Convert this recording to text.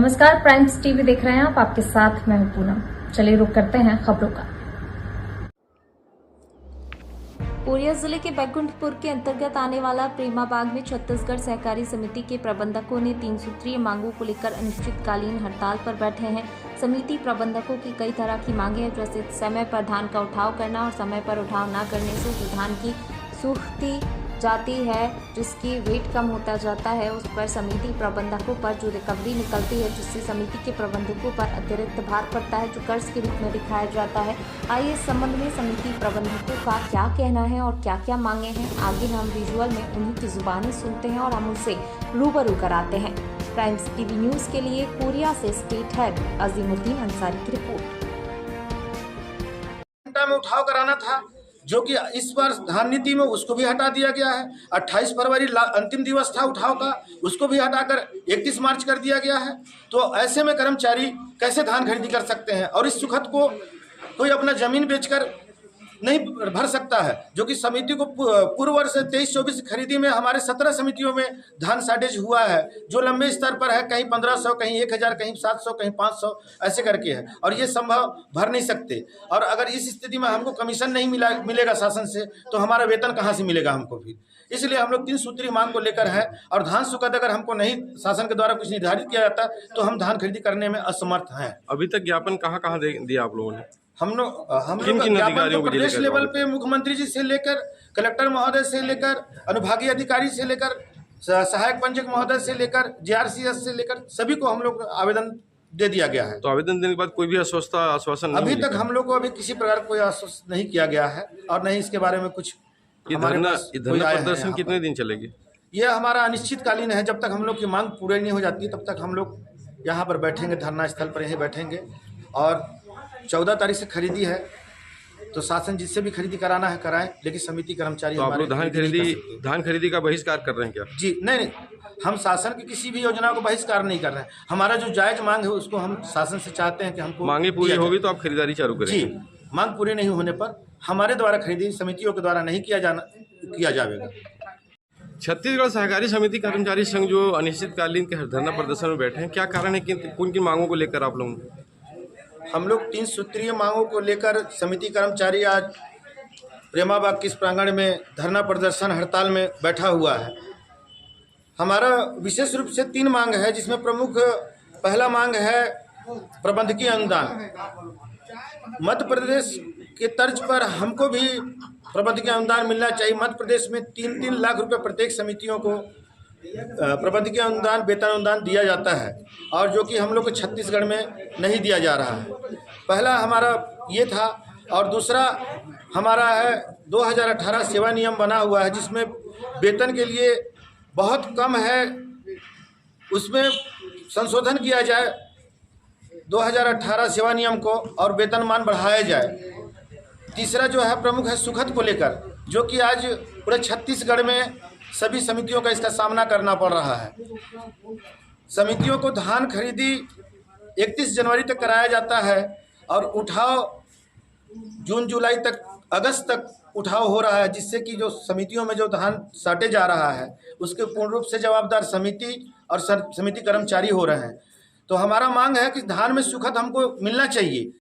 नमस्कार, primes TV देख रहे हैं आप। आपके साथ मैं हूं पूनम। चलिए रुक करते हैं खबरों का। कोरिया जिले के बैकुंठपुर के अंतर्गत आने वाला प्रेमाबाग में छत्तीसगढ़ सहकारी समिति के प्रबंधकों ने 3 सूत्रीय मांगों को लेकर अनिश्चितकालीन हड़ताल पर बैठे हैं। समिति प्रबंधकों की कई तरह की मांगे हैं, जैसे समय पर धान का उठाव करना और समय पर उठाव न करने से जो धान की सूखती जाती है, जिसकी वेट कम होता जाता है, उस पर समिति प्रबंधकों पर जो रिकवरी निकलती है, जिससे समिति के प्रबंधकों पर अतिरिक्त भार पड़ता है, जो कर्ज के रूप में दिखाया जाता है। आइए इस संबंध में समिति प्रबंधकों का क्या कहना है और क्या क्या मांगे हैं, आगे हम विजुअल में उन्हीं की जुबानी सुनते हैं और हम उनसे रूबरू कराते हैं। प्राइम्स टीवी न्यूज के लिए कोरिया से स्टेट हेड अजीमुद्दीन अंसारी की रिपोर्ट। में उठाव कराना था, जो कि इस बार धान नीति में उसको भी हटा दिया गया है। 28 फरवरी अंतिम दिवस था उठाव का, उसको भी हटाकर 31 मार्च कर दिया गया है। तो ऐसे में कर्मचारी कैसे धान खरीदी कर सकते हैं, और इस सुखद को कोई अपना जमीन बेचकर नहीं भर सकता है, जो कि समिति को पूर्व वर्ष 23-24 खरीदी में हमारे 17 समितियों में धान शार्टेज हुआ है, जो लंबे स्तर पर है, कहीं 1500, कहीं 1000, कहीं 700, कहीं 500 ऐसे करके है, और ये संभव भर नहीं सकते। और अगर इस स्थिति में हमको कमीशन नहीं मिलेगा शासन से, तो हमारा वेतन कहाँ से मिलेगा हमको फिर। इसलिए हम लोग 3 सूत्रीय मांग को लेकर है, और धान सुखद अगर हमको नहीं शासन के द्वारा कुछ निर्धारित किया जाता तो हम धान खरीदी करने में असमर्थ हैं। अभी तक ज्ञापन कहाँ दिया आप लोगों ने? हम लोग ज्ञापन तो प्रदेश लेवल पे मुख्यमंत्री जी से लेकर, कलेक्टर महोदय से लेकर, अनुभागीय अधिकारी से लेकर, सहायक पंचक महोदय से लेकर, JRCS से लेकर सभी को हम लोग आवेदन दे दिया गया है। तो आवेदन देने के बाद कोई भी आश्वासन अभी तक हम लोग को अभी किसी प्रकार कोई आश्वासन नहीं किया गया है, और नहीं इसके बारे में कुछ। धरना प्रदर्शन कितने दिन चलेगी? ये हमारा अनिश्चितकालीन है। जब तक हम लोग की मांग पूरी नहीं हो जाती तब तक हम लोग यहाँ पर बैठेंगे, धरना स्थल पर यहीं बैठेंगे। और 14 तारीख से खरीदी है, तो शासन जिससे भी खरीदी कराना है कराएं, लेकिन समिति कर्मचारी तो आप लोग धान खरीदी का बहिष्कार कर रहे हैं क्या? जी नहीं, हम शासन की किसी भी योजना को बहिष्कार नहीं कर रहे हैं। हमारा जो जायज मांग है उसको हम शासन से चाहते हैं कि हमको मांगे पूरी होगी तो आप खरीदारी चालू करेंगे? जी, मांग पूरी नहीं होने पर हमारे द्वारा खरीदी समितियों के द्वारा नहीं किया जाएगा। छत्तीसगढ़ सहकारी समिति कर्मचारी संघ जो अनिश्चितकालीन के धरना प्रदर्शन में बैठे हैं, क्या कारण है कि उनकी मांगों को लेकर आप लोग? हम लोग 3 सूत्रीय मांगों को लेकर समिति कर्मचारी आज प्रेमाबाग के इस प्रांगण में धरना प्रदर्शन हड़ताल में बैठा हुआ है। हमारा विशेष रूप से 3 मांग है, जिसमें प्रमुख पहला मांग है प्रबंधकीय अनुदान। मध्य प्रदेश के तर्ज पर हमको भी प्रबंधकीय अनुदान मिलना चाहिए। मध्य प्रदेश में 3-3 लाख रुपए प्रत्येक समितियों को प्रबंधकीय अनुदान, वेतन अनुदान दिया जाता है, और जो कि हम लोग को छत्तीसगढ़ में नहीं दिया जा रहा है। पहला हमारा ये था, और दूसरा हमारा है 2018 सेवा नियम बना हुआ है, जिसमें वेतन के लिए बहुत कम है, उसमें संशोधन किया जाए 2018 सेवा नियम को, और वेतनमान बढ़ाया जाए। तीसरा जो है प्रमुख है सुखद को लेकर, जो कि आज पूरे छत्तीसगढ़ में सभी समितियों का इसका सामना करना पड़ रहा है। समितियों को धान खरीदी 31 जनवरी तक कराया जाता है, और उठाव जून जुलाई तक, अगस्त तक उठाव हो रहा है, जिससे कि जो समितियों में जो धान साटे जा रहा है उसके पूर्ण रूप से जवाबदार समिति और समिति कर्मचारी हो रहे हैं। तो हमारा मांग है कि धान में सुखद हमको मिलना चाहिए।